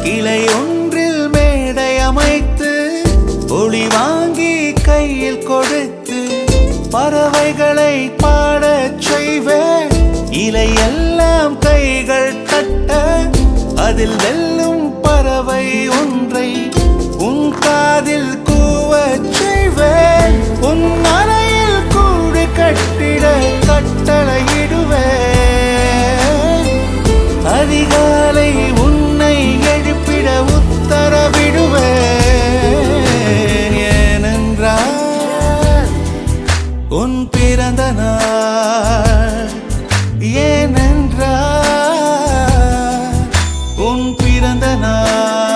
கிளை ஒன்றில் மேடை அமைத்து ஒளி வாங்கி கையில் கொடுத்து பறவைகளை பாடச் செய்வேன். இலையெல்லாம் கைகள் தட்ட அதில் வெல்லும் பறவை ஒன்றை உன் காதில் கூவச் செய்வேன். உன் அறையில் கூடு கட்டிட கட்டளையிடுவேன். அதிகாலை உன்னை எழுப்பிட உத்தரவிடுவேன். ஏனென்றால் உன் பிறந்த நாள், ஏனென்றால் உன் பிறந்த நாள்.